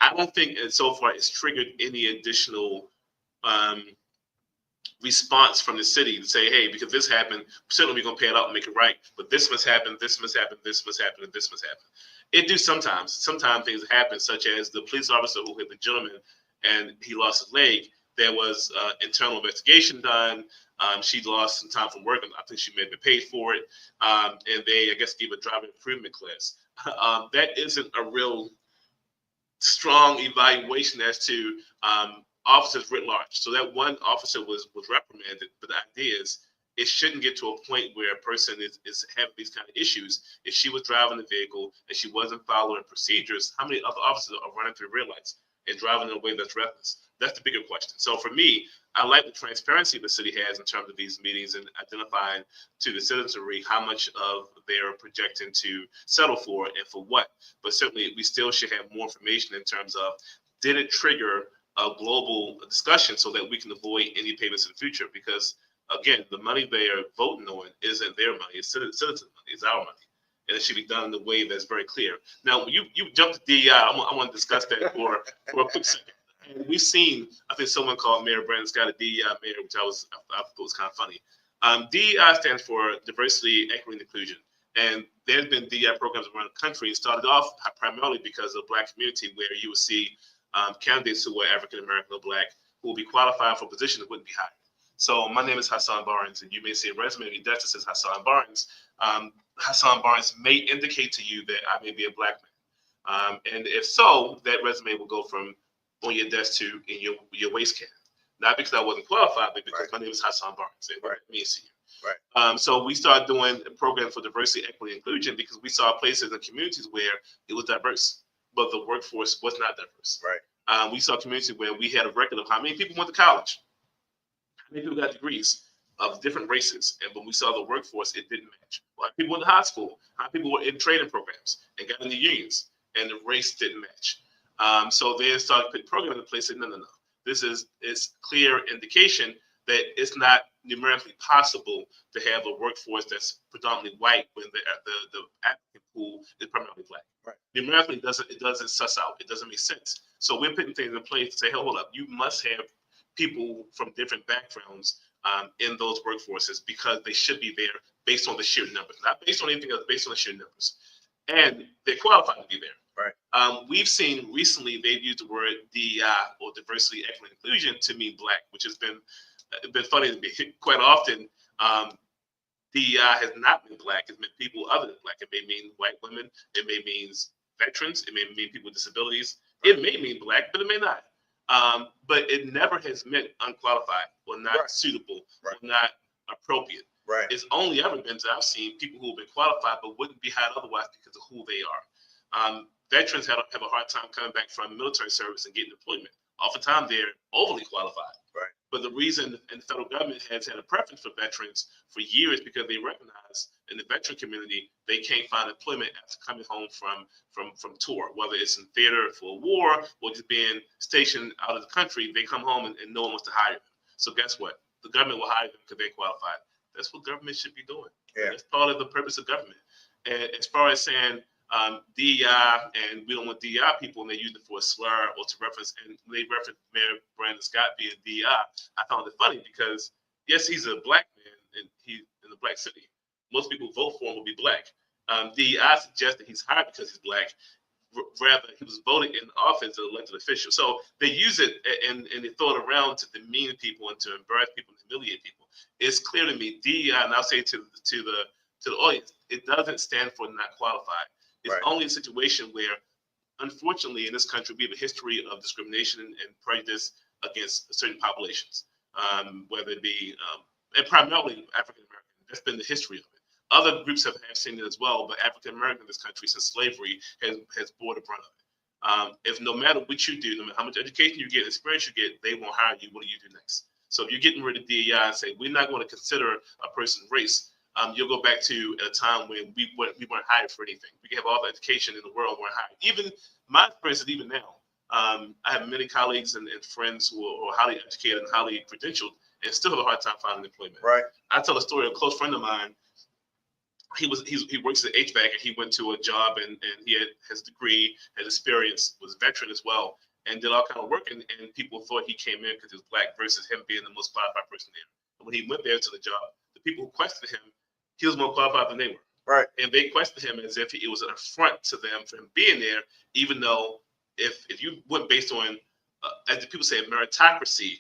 I don't think so far it's triggered any additional response from the city to say, hey, because this happened, certainly we're going to pay it out and make it right. But this must happen, this must happen, this must happen, and this must happen. It do sometimes. Sometimes things happen, such as the police officer who hit the gentleman and he lost his leg. There was internal investigation done. She lost some time from work, and I think she may have been paid for it. And they, I guess, gave a driving improvement class. That isn't a real strong evaluation as to officers writ large. So that one officer was reprimanded, but the idea is it shouldn't get to a point where a person is having these kind of issues. If she was driving the vehicle and she wasn't following procedures, how many other officers are running through red lights and driving in a way that's reckless? That's the bigger question. So for me, I like the transparency the city has in terms of these meetings and identifying to the citizenry how much of they're projecting to settle for and for what. But certainly we still should have more information in terms of, did it trigger a global discussion so that we can avoid any payments in the future? Because again, the money they are voting on isn't their money, it's citizens' money, it's our money. And it should be done in a way that's very clear. Now, you jumped to DEI. I want to discuss that for a quick second. And we've seen, I think someone called Mayor Brandon Scott a DEI mayor, which I thought was kind of funny. DEI stands for diversity, equity, and inclusion. And there's been DEI programs around the country. It started off primarily because of the Black community, where you would see candidates who were African American or Black who would be qualified for positions that wouldn't be hired. So my name is Hassan Barnes, and you may see a resume on your desk that says Hassan Barnes. Hassan Barnes may indicate to you that I may be a Black man. And if so, that resume will go from on your desk to in your waste can. Not because I wasn't qualified, but because my name is Hassan Barnes, and what it means to you. Right. So we started doing a program for diversity, equity, and inclusion because we saw places and communities where it was diverse, but the workforce was not diverse. Right. We saw communities where we had a record of how many people went to college, how many people got degrees of different races, and when we saw the workforce, it didn't match. A lot of people went to high school, how many people were in training programs and got in the unions, and the race didn't match. So they started putting programs in place. No. This is clear indication that it's not numerically possible to have a workforce that's predominantly white when the applicant pool is primarily Black. Right. Numerically, it doesn't suss out. It doesn't make sense. So we're putting things in place to say, hey, hold up, you must have people from different backgrounds in those workforces because they should be there based on the sheer numbers, not based on anything else, based on the sheer numbers, and they're qualified to be there. Right. We've seen recently they've used the word DEI or diversity, equity, and inclusion to mean Black, which has been funny to me. Quite often, DEI has not been Black. It's meant people other than Black. It may mean white women. It may mean veterans. It may mean people with disabilities. Right. It may mean Black, but it may not. But it never has meant unqualified or not suitable or not appropriate. Right. It's only ever been, I've seen, people who have been qualified but wouldn't be hired otherwise because of who they are. Veterans have a hard time coming back from military service and getting employment. Oftentimes they're overly qualified. Right. But the reason the federal government has had a preference for veterans for years because they recognize in the veteran community they can't find employment after coming home from tour, whether it's in theater for a war or just being stationed out of the country. They come home and no one wants to hire them. So guess what? The government will hire them because they're qualified. That's what government should be doing. Yeah. That's part of the purpose of government. And as far as saying DEI and we don't want DEI people and they use it for a slur or to reference, and they reference Mayor Brandon Scott being DEI, I found it funny because yes, he's a Black man and he's in a Black city. Most people vote for him will be Black. DEI suggests that he's hired because he's Black. Rather, he was voted in office as an elected official. So they use it and they throw it around to demean people and to embarrass people and humiliate people. It's clear to me, DEI, and I'll say to the audience, it doesn't stand for not qualified. It's only a situation where, unfortunately, in this country, we have a history of discrimination and prejudice against certain populations, whether it be and primarily African American. That's been the history of it. Other groups have seen it as well, but African American in this country since slavery has bore the brunt of it. If no matter what you do, no matter how much education you get, experience you get, they won't hire you. What do you do next? So if you're getting rid of DEI and say we're not going to consider a person's race, you'll go back to a time when we weren't hired for anything. We can have all the education in the world, weren't hired. Even my experience is even now. I have many colleagues and friends who are highly educated and highly credentialed and still have a hard time finding employment. Right. I tell a story of a close friend of mine. He works at HVAC, and he went to a job and he had his degree, had experience, was a veteran as well, and did all kind of work. And people thought he came in because he was black versus him being the most qualified person there. And when he went there to the job, the people who questioned him, he was more qualified than they were. Right. And they questioned him as if it was an affront to them for him being there, even though if you went based on, as the people say, meritocracy,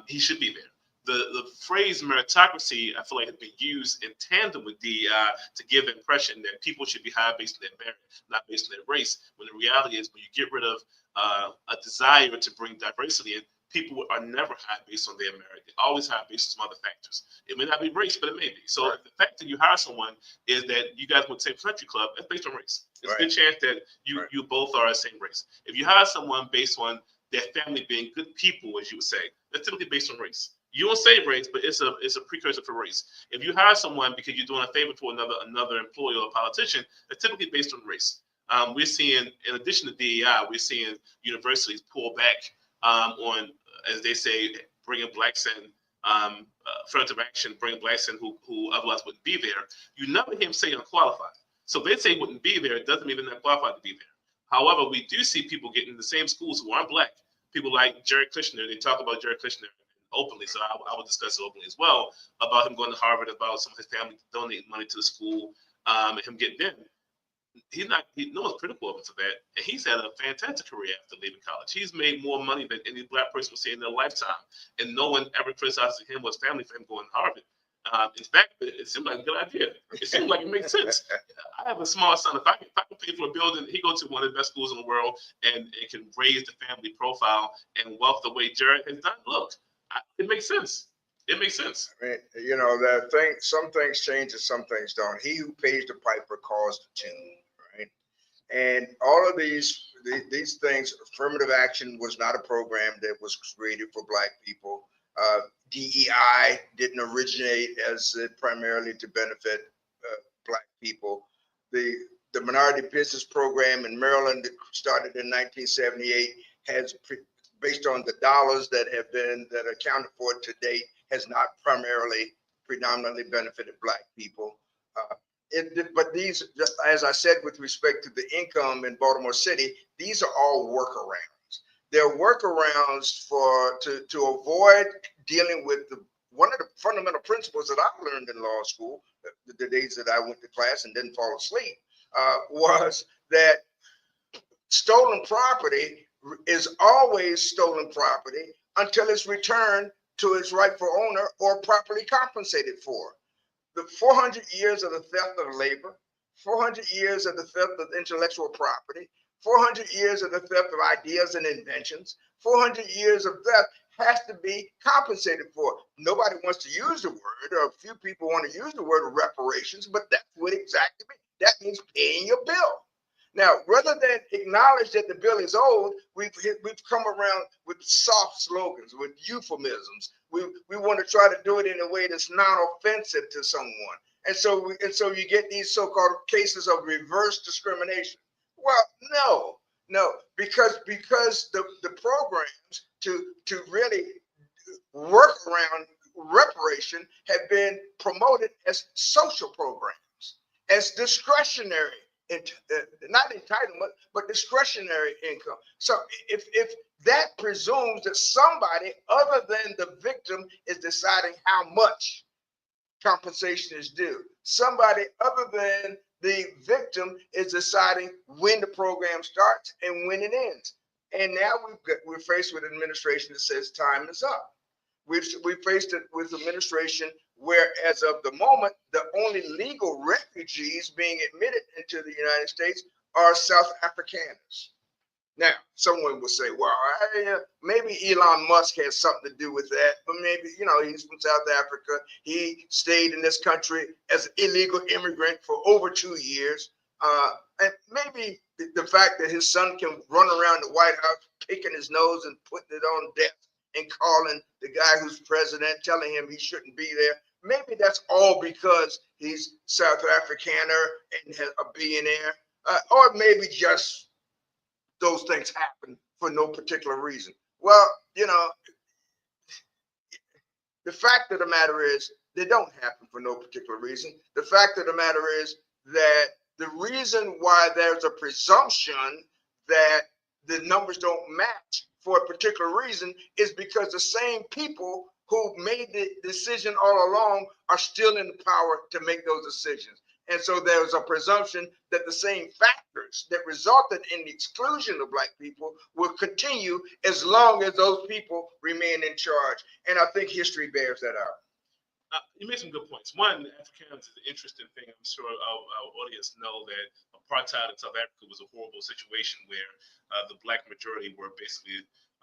he should be there. The phrase meritocracy, I feel like, has been used in tandem with DEI to give the impression that people should be hired based on their merit, not based on their race. When the reality is, when you get rid of a desire to bring diversity in, people are never hired based on their merit. They always hired based on some other factors. It may not be race, but it may be. So the fact that you hire someone is that you guys went to the same country club. That's based on race. There's a good chance that you both are the same race. If you hire someone based on their family being good people, as you would say, that's typically based on race. You don't say race, but it's a precursor for race. If you hire someone because you're doing a favor for another employee or a politician, it's typically based on race. We're seeing, in addition to DEI, we're seeing universities pull back on, as they say, bringing blacks in, affirmative action, bringing blacks in who otherwise wouldn't be there. You never hear them say unqualified. So they say wouldn't be there. It doesn't mean they're not qualified to be there. However, we do see people getting in the same schools who aren't black. People like Jared Kushner, they talk about Jared Kushner openly, so I would discuss it openly as well, about him going to Harvard, about some of his family donating money to the school, and him getting in. No one's critical of him for that, and he's had a fantastic career after leaving college. He's made more money than any black person will see in their lifetime, and no one ever criticizes him or his family for him going to Harvard. In fact, it seemed like a good idea. It seemed like it makes sense. I have a small son. If I can pay for a building, he goes to one of the best schools in the world, and it can raise the family profile and wealth the way Jared has done. Look, it makes sense. It makes sense. I mean, some things change and some things don't. He who pays the piper calls the tune, right? And all of these things, affirmative action was not a program that was created for black people. DEI didn't originate as primarily to benefit black people. The minority business program in Maryland that started in 1978 has, based on the dollars that are accounted for to date, has not predominantly benefited black people. But these, as I said, with respect to the income in Baltimore City, these are all workarounds. They're workarounds to avoid dealing with one of the fundamental principles that I learned in law school, the days that I went to class and didn't fall asleep, was that stolen property is always stolen property until it's returned to its rightful owner or properly compensated for. The 400 years of the theft of labor, 400 years of the theft of intellectual property, 400 years of the theft of ideas and inventions, 400 years of theft has to be compensated for. Nobody wants to use the word, or a few people want to use the word reparations, but that's what exactly means. That means paying your bill. Now, rather than acknowledge that the bill is owed, we've come around with soft slogans, with euphemisms. We want to try to do it in a way that's not offensive to someone. And so you get these so-called cases of reverse discrimination. Well, no, because the programs to really work around reparation have been promoted as social programs, as discretionary, not entitlement, but discretionary income. So if that presumes that somebody other than the victim is deciding how much compensation is due, somebody other than the victim is deciding when the program starts and when it ends. And now we're faced with an administration that says time is up. We've faced it with administration where, as of the moment, the only legal refugees being admitted into the United States are South Afrikaners. Now, someone will say, well, maybe Elon Musk has something to do with that, but maybe, he's from South Africa. He stayed in this country as an illegal immigrant for over 2 years. And maybe the fact that his son can run around the White House, picking his nose and putting it on desk and calling the guy who's president, telling him he shouldn't be there. Maybe that's all because he's South Afrikaner and a billionaire, or maybe just those things happen for no particular reason. Well, the fact of the matter is they don't happen for no particular reason. The fact of the matter is that the reason why there's a presumption that the numbers don't match for a particular reason is because the same people who made the decision all along are still in the power to make those decisions. And so there's a presumption that the same factors that resulted in the exclusion of Black people will continue as long as those people remain in charge. And I think history bears that out. You made some good points. One, Afrikaans is an interesting thing. I'm sure our audience know that apartheid in South Africa was a horrible situation where the Black majority were basically,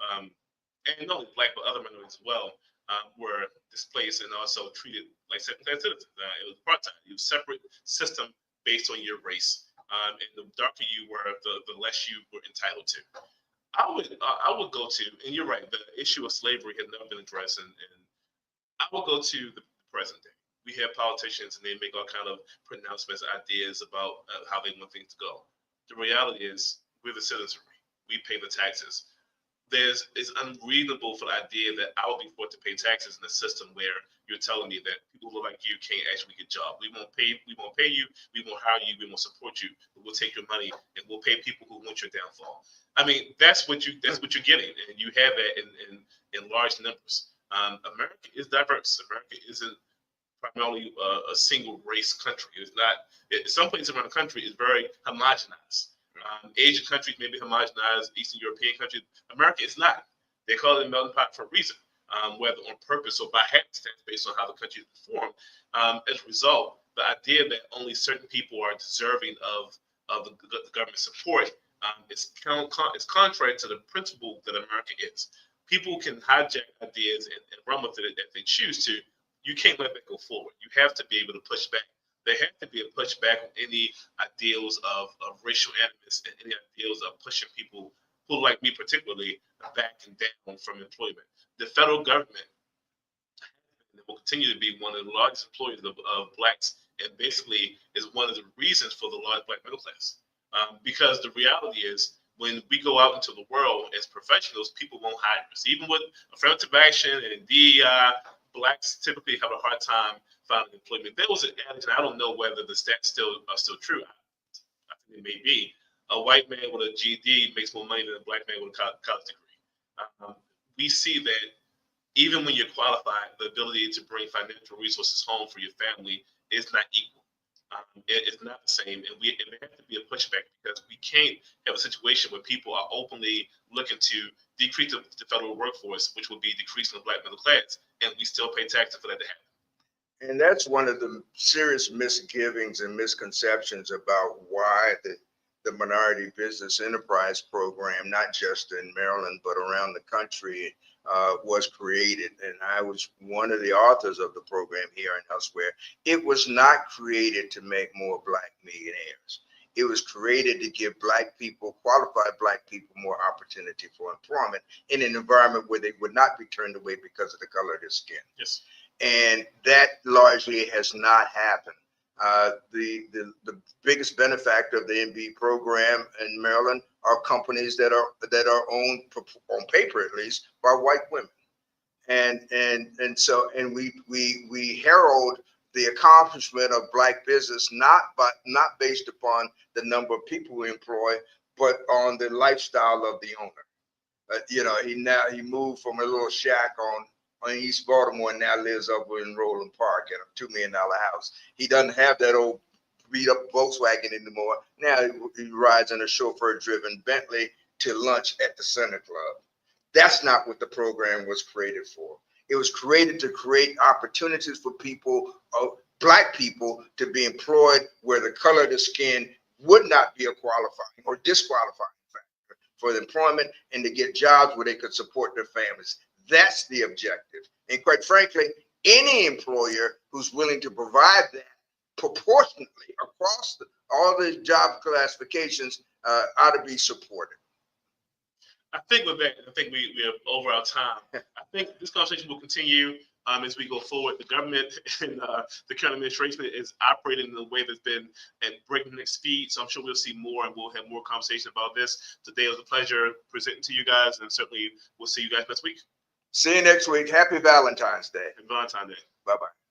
and not only Black, but other minorities as well, were displaced and also treated like second-class citizens. It was apartheid. It was a separate system based on your race. And the darker you were, the less you were entitled to. I would go to, and you're right, the issue of slavery had never been addressed, and I will go to the present day. We have politicians and they make all kind of pronouncements, ideas about how they want things to go. The reality is we're the citizenry. We pay the taxes. It's unreasonable for the idea that I will be forced to pay taxes in a system where you're telling me that people who look like you can't actually get a job. We won't pay you, we won't hire you, we won't support you, but we'll take your money and we'll pay people who want your downfall. I mean, that's what you're getting, and you have that in large numbers. America is diverse. America isn't primarily a single race country. It's not. Some places around the country is very homogenized. Asian countries may be homogenized. Eastern European countries. America is not. They call it a melting pot for a reason, whether on purpose or by happenstance, based on how the country is formed. As a result, the idea that only certain people are deserving of the government support is contrary to the principle that America is. People can hijack ideas and run with it if they choose to. You can't let that go forward. You have to be able to push back. There has to be a pushback on any ideals of racial animus and any ideals of pushing people who, like me particularly, back and down from employment. The federal government will continue to be one of the largest employers of Blacks, and basically is one of the reasons for the large Black middle class. Because the reality is, when we go out into the world as professionals, people won't hire us. Even with affirmative action and DEI, Blacks typically have a hard time finding employment. There was an adage, and I don't know whether the stats are still true. I think it may be. A white man with a GED makes more money than a Black man with a college degree. We see that even when you're qualified, the ability to bring financial resources home for your family is not equal. It's not the same, and there has to be a pushback, because we can't have a situation where people are openly looking to decrease the federal workforce, which would be decreasing the Black middle class, and we still pay taxes for that to happen. And that's one of the serious misgivings and misconceptions about why the Minority Business Enterprise Program, not just in Maryland, but around the country, was created. And I was one of the authors of the program here and elsewhere. It was not created to make more Black millionaires. It was created to give Black people, qualified Black people, more opportunity for employment in an environment where they would not be turned away because of the color of their skin. Yes. And that largely has not happened. The biggest benefactor of the MB program in Maryland are companies that are owned, on paper at least, by white women, and so we herald the accomplishment of Black business not based upon the number of people we employ, but on the lifestyle of the owner. He moved from a little shack on East Baltimore and now lives over in Roland Park in a $2 million house. He doesn't have that old beat up Volkswagen anymore. Now he rides in a chauffeur-driven Bentley to lunch at the Center Club. That's not what the program was created for. It was created to create opportunities for people, Black people, to be employed where the color of the skin would not be a qualifying or disqualifying factor for employment and to get jobs where they could support their families. That's the objective. And quite frankly, any employer who's willing to provide that proportionately across all the job classifications ought to be supported. I think with that, I think we are over our time. I think this conversation will continue as we go forward. The government and the current administration is operating in a way that's been at breakneck speed. So I'm sure we'll see more and we'll have more conversation about this. Today was a pleasure presenting to you guys, and certainly we'll see you guys next week. See you next week. Happy Valentine's Day. Happy Valentine's Day. Bye-bye.